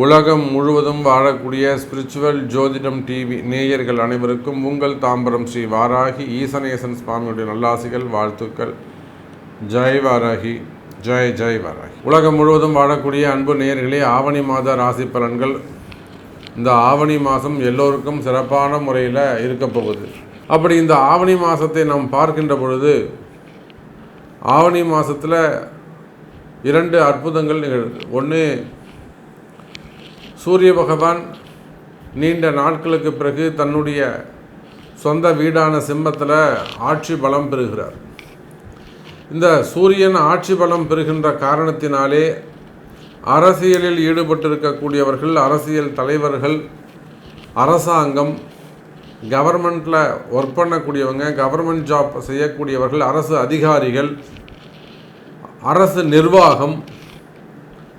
உலகம் முழுவதும் வாழக்கூடிய ஸ்பிரிச்சுவல் ஜோதிடம் டிவி நேயர்கள் அனைவருக்கும் உங்கள் தாம்பரம் ஸ்ரீ வாராகி ஈசனேசன் சுவாமியுடைய நல்லாசிகள், வாழ்த்துக்கள். ஜெய் வாராகி, ஜெய் ஜெய் வாராகி. உலகம் முழுவதும் வாழக்கூடிய அன்பு நேயர்களே, ஆவணி மாத ராசி பலன்கள். இந்த ஆவணி மாதம் எல்லோருக்கும் சிறப்பான முறையில் இருக்க போகுது. அப்படி இந்த ஆவணி மாதத்தை நாம் பார்க்கின்ற பொழுது, ஆவணி மாதத்தில் 2 அற்புதங்கள் நிகழுது. ஒன்று, சூரிய பகவான் நீண்ட நாட்களுக்கு பிறகு தன்னுடைய சொந்த வீடான சிம்மத்தில் ஆட்சி பலம் பெறுகிறார். இந்த சூரியன் ஆட்சி பலம் பெறுகின்ற காரணத்தினாலே அரசியலில் ஈடுபட்டிருக்கக்கூடியவர்கள், அரசியல் தலைவர்கள், அரசாங்கம், கவர்மெண்ட்டில் ஒர்க் பண்ணக்கூடியவங்க, கவர்மெண்ட் ஜாப் செய்யக்கூடியவர்கள், அரசு அதிகாரிகள், அரசு நிர்வாகம்,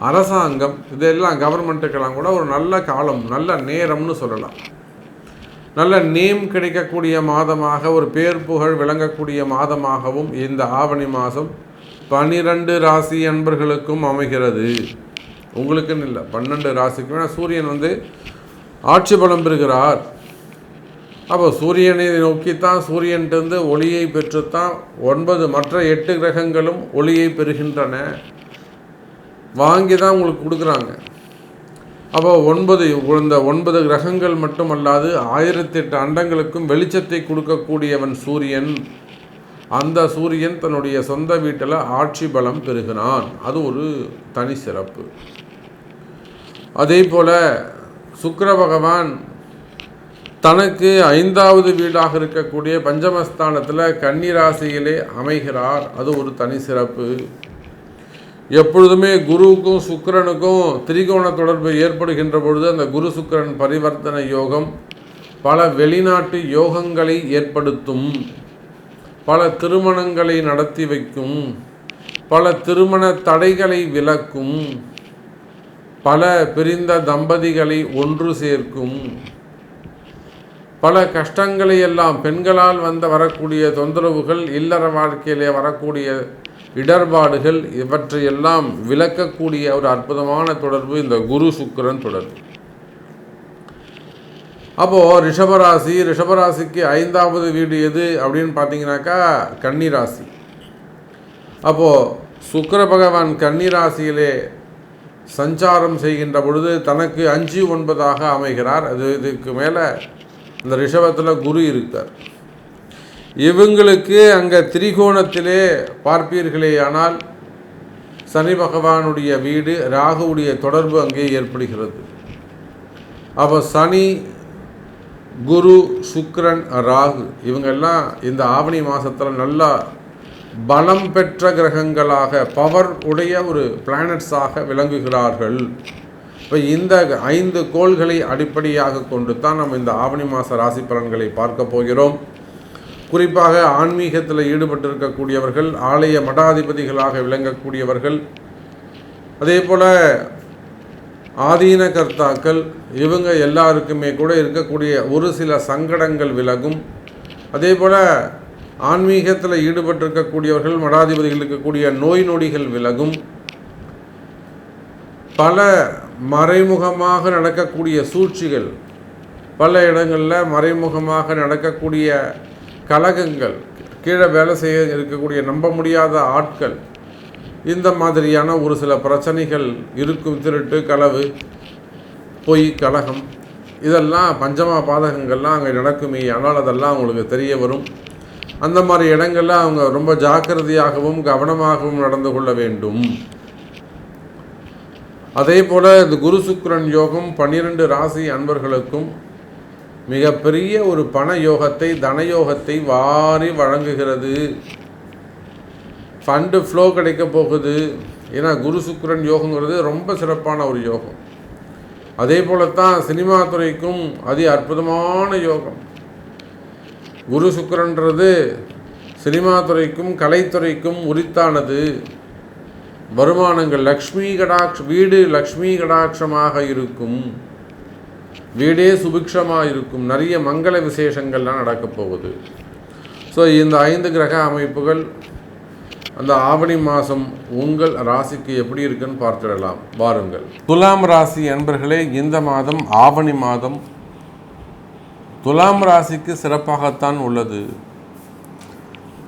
அரசாங்கம், இதெல்லாம் கவர்மெண்ட்டுக்கெல்லாம் கூட ஒரு நல்ல காலம், நல்ல நேரம்னு சொல்லலாம். நல்ல நேம் கிடைக்கக்கூடிய மாதமாக, ஒரு பேர் புகழ் விளங்கக்கூடிய மாதமாகவும் இந்த ஆவணி மாதம் 12 ராசி அன்பர்களுக்கும் அமைகிறது. உங்களுக்குன்னு இல்லை, 12 ராசிக்குமே சூரியன் ஆட்சி பலம் பெறுகிறார். அப்போ சூரியனை நோக்கித்தான், சூரியன்ட்டு ஒளியை பெற்றுத்தான் 9 மற்ற 8 கிரகங்களும் ஒளியை பெறுகின்றன. வாங்கி தான் உங்களுக்கு கொடுக்குறாங்க. அப்போ இந்த 9 கிரகங்கள் மட்டுமல்லாது 1008 அண்டங்களுக்கும் வெளிச்சத்தை கொடுக்கக்கூடியவன் சூரியன். அந்த சூரியன் தன்னுடைய சொந்த வீட்டில் ஆட்சி பலம் பெறுகிறான். அது ஒரு தனி சிறப்பு. அதே போல் சுக்கிர பகவான் தனக்கு 5வது வீடாக இருக்கக்கூடிய பஞ்சமஸ்தானத்தில் கன்னி ராசியிலே அமைகிறார். அது ஒரு தனி சிறப்பு. எப்பொழுதுமே குருவுக்கும் சுக்கிரனுக்கும் திரிகோண தொடர்பு ஏற்படுகின்ற பொழுது அந்த குரு சுக்கிரன் பரிவர்த்தனை யோகம் பல வெளிநாட்டு யோகங்களை ஏற்படுத்தும், பல திருமணங்களை நடத்தி வைக்கும், பல திருமண தடைகளை விலக்கும், பல பிரிந்த தம்பதிகளை ஒன்று சேர்க்கும், பல கஷ்டங்களை எல்லாம், பெண்களால் வரக்கூடிய தொந்தரவுகள், இல்லற வாழ்க்கையிலே வரக்கூடிய இடர்பாடுகள், இவற்றையெல்லாம் விளக்கக்கூடிய ஒரு அற்புதமான தொடர்பு இந்த குரு சுக்கிரன் தொடர்பு. அப்போது ரிஷபராசிக்கு 5வது வீடு எது அப்படின்னு பார்த்தீங்கன்னாக்கா கன்னி ராசி. அப்போது சுக்கிர பகவான் கன்னி ராசியிலே சஞ்சாரம் செய்கின்ற பொழுது தனக்கு 5, 9ஆக அமைகிறார். இதுக்கு மேலே இந்த ரிஷபத்தில் குரு இருக்கார். இவங்களுக்கு அங்கே திரிகோணத்திலே பார்ப்பீர்களே ஆனால் சனி பகவானுடைய வீடு, ராகுவுடைய தொடர்பு அங்கே ஏற்படுகிறது. அப்போ சனி, குரு, சுக்கிரன், ராகு இவங்கெல்லாம் இந்த ஆவணி மாதத்தில் நல்லா பலம் பெற்ற கிரகங்களாக, பவர் உடைய ஒரு பிளானட்ஸாக விளங்குகிறார்கள். இப்போ இந்த 5 கோள்களை அடிப்படையாக கொண்டு தான் நம்ம இந்த ஆவணி மாத ராசி பலன்களை பார்க்க போகிறோம். குறிப்பாக ஆன்மீகத்தில் ஈடுபட்டிருக்கக்கூடியவர்கள், ஆலய மடாதிபதிகளாக விளங்கக்கூடியவர்கள், அதே போல் ஆதீன கர்த்தாக்கள், இவங்க எல்லாருக்குமே கூட இருக்கக்கூடிய ஒரு சில சங்கடங்கள் விலகும். அதே போல் ஆன்மீகத்தில் ஈடுபட்டிருக்கக்கூடியவர்கள், மடாதிபதிகள் இருக்கக்கூடிய நோய் நொடிகள் விலகும். பல மறைமுகமாக நடக்கக்கூடிய சூழ்ச்சிகள், பல இடங்களில் மறைமுகமாக நடக்கக்கூடிய கலகங்கள், கீழே வேலை செய்ய இருக்கக்கூடிய நம்ப முடியாத ஆட்கள், இந்த மாதிரியான ஒரு சில பிரச்சனைகள் இருக்கும். திருட்டு, களவு, பொய், கலகம், இதெல்லாம் பஞ்சமா பாதகங்கள்லாம் அங்கே நடக்குமே. ஆனால் அதெல்லாம் அவங்களுக்கு தெரிய வரும். அந்த மாதிரி இடங்களில் அவங்க ரொம்ப ஜாக்கிரதையாகவும் கவனமாகவும் நடந்து கொள்ள வேண்டும். அதே போல் இந்த குரு சுக்கிரன் யோகம் 12 ராசி அன்பர்களுக்கும் மிகப்பெரிய ஒரு பண யோகத்தை, தனயோகத்தை வாரி வழங்குகிறது. ஃபண்டு ஃப்ளோ கிடைக்க போகுது. ஏன்னா குரு சுக்கிரன் யோகங்கிறது ரொம்ப சிறப்பான ஒரு யோகம். அதே போலத்தான் சினிமா துறைக்கும் அதி அற்புதமான யோகம். குரு சுக்கிரன்றது சினிமா துறைக்கும் கலைத்துறைக்கும் உரித்தானது. வருமானங்கள் வீடு லக்ஷ்மி கடாட்சமாக இருக்கும். வீடே சுபிக்ஷமாக இருக்கும். நிறைய மங்கள விசேஷங்கள்லாம் நடக்கப் போகுது. ஸோ இந்த 5 கிரக அமைப்புகள் அந்த ஆவணி மாதம் உங்கள் ராசிக்கு எப்படி இருக்குன்னு பார்த்துடலாம் வாருங்கள். துலாம் ராசி என்பர்களே, இந்த மாதம் ஆவணி மாதம் துலாம் ராசிக்கு சிறப்பாகத்தான் உள்ளது.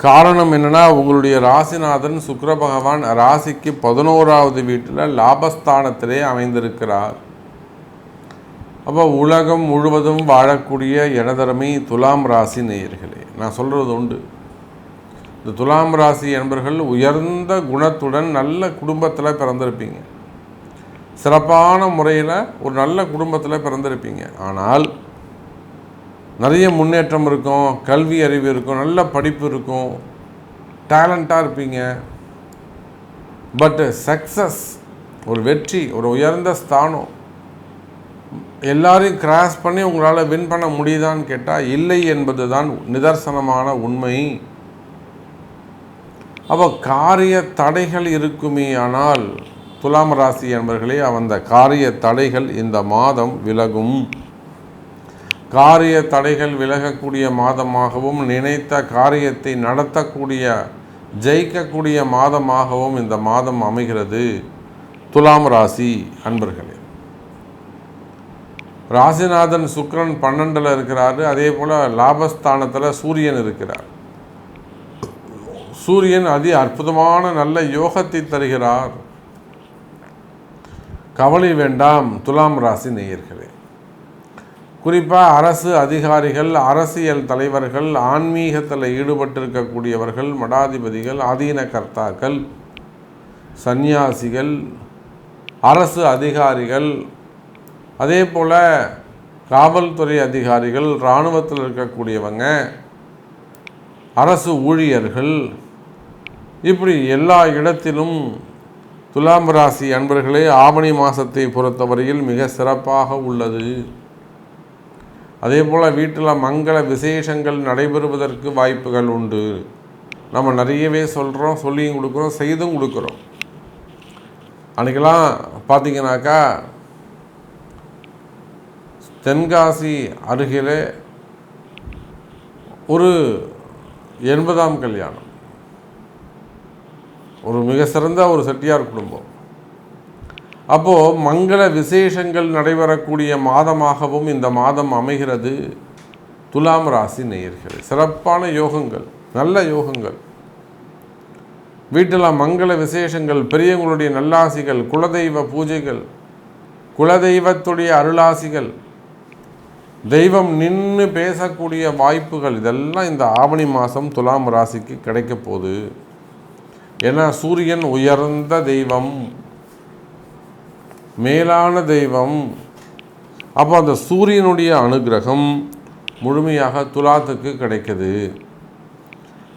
காரணம் என்னன்னா, உங்களுடைய ராசிநாதன் சுக்கிர பகவான் ராசிக்கு 11வது வீட்டில் லாபஸ்தானத்திலே அமைந்திருக்கிறார். அப்போ உலகம் முழுவதும் வாழக்கூடிய எனதரமை துலாம் ராசி நேயர்களே, நான் சொல்கிறது உண்டு. இந்த துலாம் ராசி என்பர்கள் உயர்ந்த குணத்துடன் நல்ல குடும்பத்தில் பிறந்திருப்பீங்க. சிறப்பான முறையில் ஒரு நல்ல குடும்பத்தில் பிறந்திருப்பீங்க. ஆனால் நிறைய முன்னேற்றம் இருக்கும், கல்வி அறிவு இருக்கும், நல்ல படிப்பு இருக்கும், டேலண்ட்டாக இருப்பீங்க. பட்டு சக்ஸஸ், ஒரு வெற்றி, ஒரு உயர்ந்த ஸ்தானம் எல்லாரையும் கிராஸ் பண்ணி உங்களால் வின் பண்ண முடியுதான்னு கேட்டால் இல்லை என்பது தான் நிதர்சனமான உண்மை. அப்போ காரிய தடைகள் இருக்குமே. ஆனால் துலாம் ராசி என்பர்களே, அந்த காரிய தடைகள் இந்த மாதம் விலகும். காரிய தடைகள் விலகக்கூடிய மாதமாகவும், நினைத்த காரியத்தை நடத்தக்கூடிய ஜெயிக்கக்கூடிய மாதமாகவும் இந்த மாதம் அமைகிறது. துலாம் ராசி அன்பர்களே, ராசிநாதன் சுக்கிரன் 12ல் இருக்கிறாரு. அதே போல் லாபஸ்தானத்தில் சூரியன் இருக்கிறார். சூரியன் அதி அற்புதமான நல்ல யோகத்தை தருகிறார். கவலை வேண்டாம் துலாம் ராசி நேயர்களே. குறிப்பாக அரசு அதிகாரிகள், அரசியல் தலைவர்கள், ஆன்மீகத்தில் ஈடுபட்டிருக்கக்கூடியவர்கள், மடாதிபதிகள், ஆதீன கர்த்தாக்கள், சந்நியாசிகள், அரசு அதிகாரிகள், அதே போல் காவல்துறை அதிகாரிகள், இராணுவத்தில் இருக்கக்கூடியவங்க, அரசு ஊழியர்கள், இப்படி எல்லா இடத்திலும் துலாம் ராசி அன்பர்களே ஆவணி மாதத்தை பொறுத்தவரையில் மிக சிறப்பாக உள்ளது. அதே போல் வீட்டில் மங்கள விசேஷங்கள் நடைபெறுவதற்கு வாய்ப்புகள் உண்டு. நம்ம நிறையவே சொல்கிறோம், சொல்லியும் கொடுக்குறோம், செய்தும் கொடுக்குறோம். அன்றைக்கெல்லாம் பார்த்தீங்கன்னாக்கா தென்காசி அருகிலே ஒரு 80ஆம் கல்யாணம், ஒரு மிக சிறந்த ஒரு செட்டியார் குடும்பம். அப்போது மங்கள விசேஷங்கள் நடைபெறக்கூடிய மாதமாகவும் இந்த மாதம் அமைகிறது. துலாம் ராசி நேயர்கள் சிறப்பான யோகங்கள், நல்ல யோகங்கள், வீட்டில் மங்கள விசேஷங்கள், பெரியவங்களுடைய நல்லாசிகள், குலதெய்வ பூஜைகள், குலதெய்வத்துடைய அருளாசிகள், தெய்வம் நின்று பேசக்கூடிய வாய்ப்புகள், இதெல்லாம் இந்த ஆவணி மாதம் துலாம் ராசிக்கு கிடைக்க போகுது. ஏன்னா சூரியன் உயர்ந்த தெய்வம், மேலான தெய்வம். அப்போ அந்த சூரியனுடைய அனுகிரகம் முழுமையாக துலாத்துக்கு கிடைக்குது.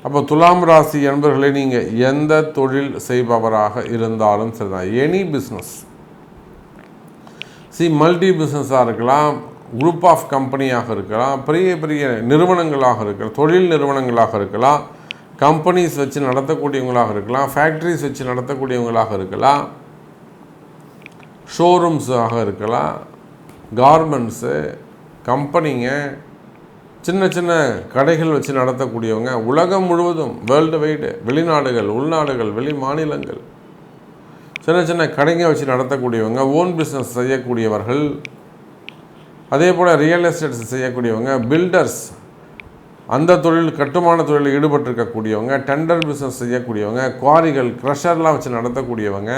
அப்போ துலாம் ராசி என்பவர்களை நீங்கள் எந்த தொழில் செய்பவராக இருந்தாலும் சரிதான், எனி பிஸ்னஸ், மல்டி பிஸ்னஸாக இருக்கலாம், குரூப் ஆஃப் கம்பெனியாக இருக்கலாம், பெரிய பெரிய நிறுவனங்களாக இருக்கலாம், தொழில் நிறுவனங்களாக இருக்கலாம், கம்பெனிஸ் வச்சு நடத்தக்கூடியவங்களாக இருக்கலாம், ஃபேக்ட்ரிஸ் வச்சு நடத்தக்கூடியவங்களாக இருக்கலாம், ஷோரூம்ஸாக இருக்கலாம், கார்மெண்ட்ஸு கம்பெனிங்க, சின்ன சின்ன கடைகள் வச்சு நடத்தக்கூடியவங்க, உலகம் முழுவதும் வேர்ல்டு வைடு, வெளிநாடுகள், உள்நாடுகள், வெளி மாநிலங்கள் சின்ன சின்ன கடைங்க வச்சு நடத்தக்கூடியவங்க, ஓன் பிஸ்னஸ் செய்யக்கூடியவர்கள், அதே போல் ரியல் எஸ்டேட்ஸ் செய்யக்கூடியவங்க, பில்டர்ஸ், அந்த தொழில் கட்டுமான தொழிலில் ஈடுபட்டிருக்கக்கூடியவங்க, டெண்டர் பிஸ்னஸ் செய்யக்கூடியவங்க, குவாரிகள், க்ரஷர்லாம் வச்சு நடத்தக்கூடியவங்க,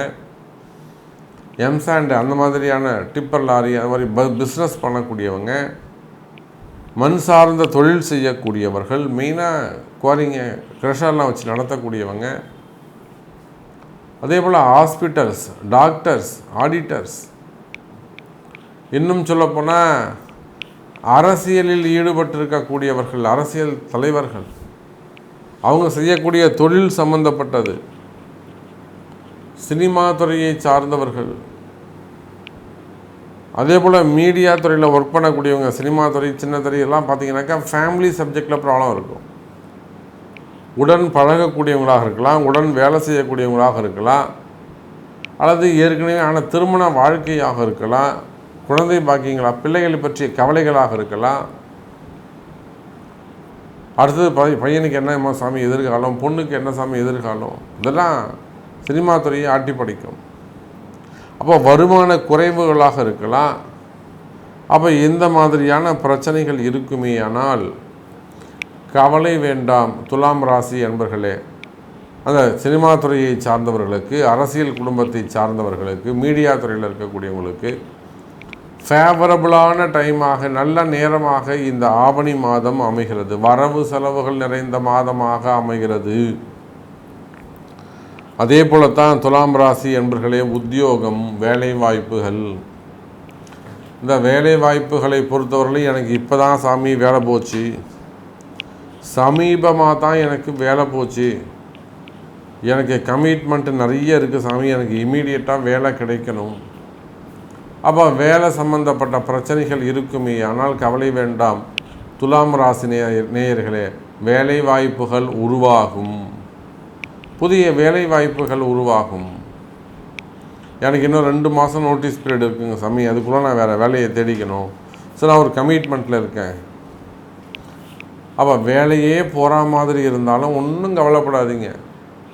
எம்சாண்டு அந்த மாதிரியான டிப்பர் லாரி அது மாதிரி பிஸ்னஸ் பண்ணக்கூடியவங்க, மண் சார்ந்த தொழில் செய்யக்கூடியவர்கள், மெயினாக குவாரிங்க க்ரஷர்லாம் வச்சு நடத்தக்கூடியவங்க, அதே போல் ஹாஸ்பிட்டல்ஸ், டாக்டர்ஸ், ஆடிட்டர்ஸ், இன்னும் சொல்லப்போனால் அரசியலில் ஈடுபட்டிருக்கக்கூடியவர்கள், அரசியல் தலைவர்கள், அவங்க செய்யக்கூடிய தொழில் சம்பந்தப்பட்டது, சினிமா துறையை சார்ந்தவர்கள், அதே போல் மீடியா துறையில் ஒர்க் பண்ணக்கூடியவங்க, சினிமா துறை, சின்ன துறை எல்லாம் பார்த்தீங்கன்னாக்கா ஃபேமிலி சப்ஜெக்டில் ப்ராப்ளம் இருக்கும். உடன் பழகக்கூடியவங்களாக இருக்கலாம், உடன் வேலை செய்யக்கூடியவங்களாக இருக்கலாம், அல்லது ஏற்கனவே ஆன திருமண வாழ்க்கையாக இருக்கலாம், குழந்தை பாக்கியங்களா, பிள்ளைகளை பற்றிய கவலைகளாக இருக்கலாம். அடுத்தது பையனுக்கு என்ன சாமி எதிர்காலம், பொண்ணுக்கு என்ன சாமி எதிர்காலம், இதெல்லாம் சினிமா துறையை ஆட்டி படிக்கும். அப்போ வருமான குறைவுகளாக இருக்கலாம். அப்போ இந்த மாதிரியான பிரச்சனைகள் இருக்குமே. ஆனால் கவலை வேண்டாம் துலாம் ராசி என்பர்களே. அந்த சினிமா துறையை சார்ந்தவர்களுக்கு, அரசியல் குடும்பத்தை சார்ந்தவர்களுக்கு, மீடியா துறையில் இருக்கக்கூடியவங்களுக்கு ஃபேவரபுளான டைமாக, நல்ல நேரமாக இந்த ஆவணி மாதம் அமைகிறது. வரவு செலவுகள் நிறைந்த மாதமாக அமைகிறது. அதே போலத்தான் துலாம் ராசி என்பர்களே, உத்தியோகம், வேலை வாய்ப்புகள். இந்த வேலை வாய்ப்புகளை பொறுத்தவரையிலும் எனக்கு இப்போ தான் சாமி வேலை போச்சு, சமீபமாக தான் எனக்கு வேலை போச்சு, எனக்கு கமிட்மெண்ட்டு நிறைய இருக்குது சாமி, எனக்கு இமீடியட்டாக வேலை கிடைக்கணும். அப்போ வேலை சம்பந்தப்பட்ட பிரச்சனைகள் இருக்குமே. ஆனால் கவலை வேண்டாம் துலாம் ராசி நேயர்களே, வேலை வாய்ப்புகள் உருவாகும். புதிய வேலை வாய்ப்புகள் உருவாகும். எனக்கு இன்னும் 2 மாதம் நோட்டீஸ் பீரியட் இருக்குங்க சாமி, அதுக்குள்ளே நான் வேறு வேலையை தேடிக்கணும். ஸோ நான் ஒரு கமிட்மெண்ட்டில் இருக்கேன். அப்போ வேலையே போகிற மாதிரி இருந்தாலும் ஒன்றும் கவலைப்படாதீங்க,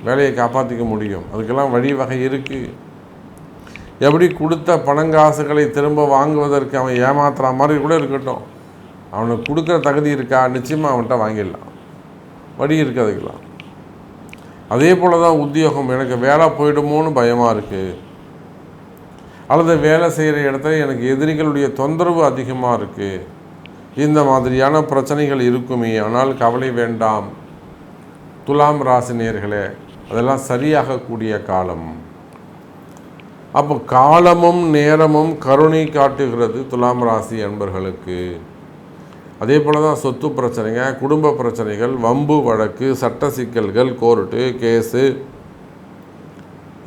வேலையை காப்பாற்றிக்க முடியும். அதுக்கெல்லாம் வழிவகை இருக்குது. எப்படி கொடுத்த பணங்காசுகளை திரும்ப வாங்குவதற்கு அவன் ஏமாத்துற மாதிரி கூட இருக்கட்டும், அவனுக்கு கொடுக்குற தகுதி இருக்கா, நிச்சயமாக அவன்கிட்ட வாங்கிடலாம், வழி இருக்குது அதுக்கெல்லாம். அதே போல் தான் உத்தியோகம். எனக்கு வேலை போயிடுமோன்னு பயமாக இருக்குது, அல்லது வேலை செய்கிற இடத்துல எனக்கு எதிரிகளுடைய தொந்தரவு அதிகமாக இருக்குது, இந்த மாதிரியான பிரச்சனைகள் இருக்குமே. ஆனால் கவலை வேண்டாம் துலாம் ராசி நேயர்களே, அதெல்லாம் சரியாகக்கூடிய காலம். அப்போ காலமும் நேரமும் கருணை காட்டுகிறது துலாம் ராசி அன்பர்களுக்கு. அதே போல் தான் சொத்து பிரச்சனைங்க, குடும்ப பிரச்சனைகள், வம்பு வழக்கு, சட்ட சிக்கல்கள், கோர்ட்டு கேஸு,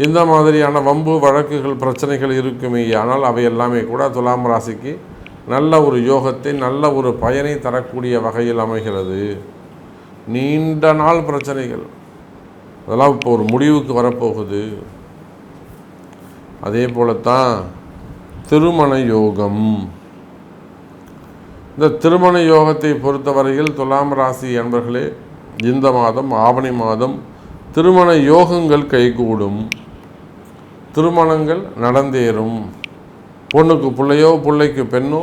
இந்த மாதிரியான வம்பு வழக்குகள் பிரச்சனைகள் இருக்குமே. ஆனால் அவை எல்லாமே கூட துலாம் ராசிக்கு நல்ல ஒரு யோகத்தை, நல்ல ஒரு பயனை தரக்கூடிய வகையில் அமைகிறது. நீண்ட நாள் பிரச்சனைகள் அதெல்லாம் இப்போ ஒரு முடிவுக்கு வரப்போகுது. அதே போலத்தான் திருமண யோகம். இந்த திருமண யோகத்தை பொறுத்தவரையில் துலாம் ராசி என்பர்களே, இந்த மாதம் ஆவணி மாதம் திருமண யோகங்கள் கைகூடும், திருமணங்கள் நடந்தேறும். பொண்ணுக்கு பிள்ளையோ பிள்ளைக்கு பெண்ணோ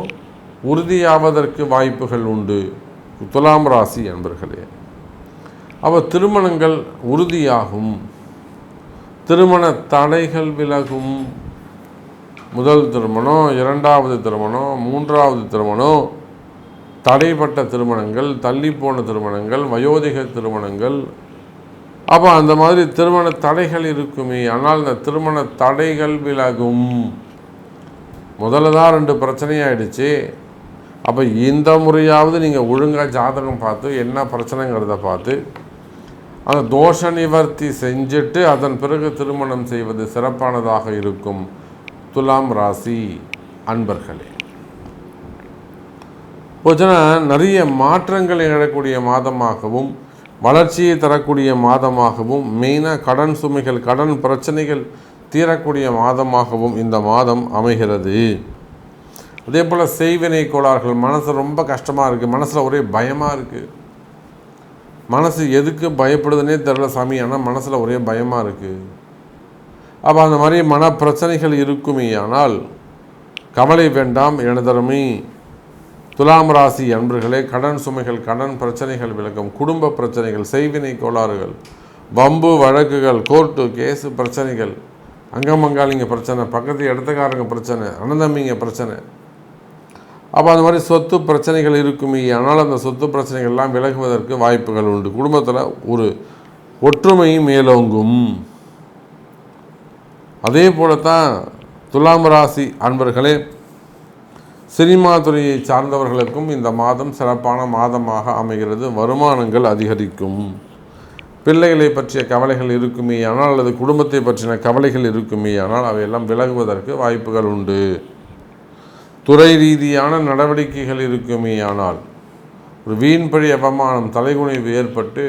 உறுதியாவதற்கு வாய்ப்புகள் உண்டு துலாம் ராசி என்பர்களே. அவ திருமணங்கள் உறுதியாகும், திருமண தடைகள் விலகும். முதல் திருமணம், 2வது திருமணம், 3வது திருமணம், தடைப்பட்ட திருமணங்கள், தள்ளிப்போன திருமணங்கள், வயோதிக திருமணங்கள், அப்போ அந்த மாதிரி திருமண தடைகள் இருக்குமே. ஆனால் இந்த திருமண தடைகள் விலகும். முதல்ல தான் 2 பிரச்சனையாயிடுச்சு. அப்போ இந்த முறையாவது நீங்கள் ஒழுங்காக ஜாதகம் பார்த்து என்ன பிரச்சனைங்கிறத பார்த்து அந்த தோஷ நிவர்த்தி செஞ்சுட்டு அதன் பிறகு திருமணம் செய்வது சிறப்பானதாக இருக்கும் துலாம் ராசி அன்பர்களே. போச்சுன்னா நிறைய மாற்றங்கள் நிகழக்கூடிய மாதமாகவும், வளர்ச்சியை தரக்கூடிய மாதமாகவும், மெயினாக கடன் சுமைகள், கடன் பிரச்சனைகள் தீரக்கூடிய மாதமாகவும் இந்த மாதம் அமைகிறது. அதே போல் செய்வினை கோளாறுகள், மனசு ரொம்ப கஷ்டமாக இருக்குது, மனசில் ஒரே பயமாக இருக்குது, மனசு எதுக்கு பயப்படுதுன்னே தெரியல சாமி, ஆனால் மனசில் ஒரே பயமாக இருக்குது. அப்போ அந்த மாதிரி மன பிரச்சனைகள் இருக்குமே. ஆனால் கவலை வேண்டாம் எனதருமை துலாம் ராசி அன்பர்களே. கடன் சுமைகள், கடன் பிரச்சனைகள் விலகும். குடும்ப பிரச்சனைகள், செய்வினை கோளாறுகள், வம்பு வழக்குகள், கோர்ட்டு கேஸு பிரச்சனைகள், அங்கமங்காளிங்க பிரச்சனை, பக்கத்து இடத்துக்காரங்க பிரச்சனை, அனந்தம்பிங்க பிரச்சனை, அப்போ அந்த மாதிரி சொத்து பிரச்சனைகள் இருக்குமே. ஆனால் அந்த சொத்து பிரச்சனைகள்லாம் விலகுவதற்கு வாய்ப்புகள் உண்டு. குடும்பத்தில் ஒரு ஒற்றுமை மேலோங்கும். அதே போலத்தான் துலாம் ராசி அன்பர்களே, சினிமா துறையை சார்ந்தவர்களுக்கும் இந்த மாதம் சிறப்பான மாதமாக அமைகிறது. வருமானங்கள் அதிகரிக்கும். பிள்ளைகளை பற்றிய கவலைகள் இருக்குமே ஆனால், அல்லது குடும்பத்தை பற்றின கவலைகள் இருக்குமே ஆனால் அவையெல்லாம் விலகுவதற்கு வாய்ப்புகள் உண்டு. துறை ரீதியான நடவடிக்கைகள் இருக்குமே ஆனால் ஒரு வீண்பழி அவமானம், தலைகுனிவு ஏற்பட்டு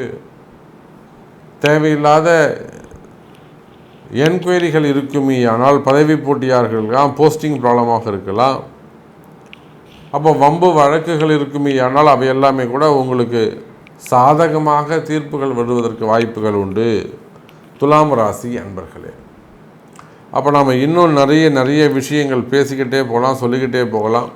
தேவையில்லாத என்கொயரிகள் இருக்குமே ஆனால் பதவி போட்டியாக இருக்கலாம், போஸ்டிங் ப்ராப்ளமாக இருக்கலாம். அப்போ வம்பு வழக்குகள் இருக்குமே ஆனால் அவை எல்லாமே கூட உங்களுக்கு சாதகமாக தீர்ப்புகள் வருவதற்கு வாய்ப்புகள் உண்டு. துலாம் ராசி அன்பர்களே, அப்போ நாம் இன்னும் நிறைய விஷயங்கள் பேசிக்கிட்டே போகலாம், சொல்லிக்கிட்டே போகலாம்.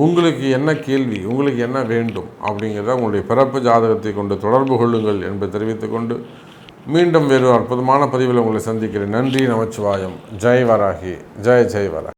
உங்களுக்கு என்ன கேள்வி, உங்களுக்கு என்ன வேண்டும் அப்படிங்கிறத உங்களுடைய பிறப்பு ஜாதகத்தை கொண்டு தொடர்பு கொள்ளுங்கள் என்பதை தெரிவித்துக்கொண்டு மீண்டும் வேறு அற்புதமான பதிவில் உங்களை சந்திக்கிறேன். நன்றி, நமச்சிவாயம். ஜெய் வராகி, ஜெய் ஜெய் வராகி.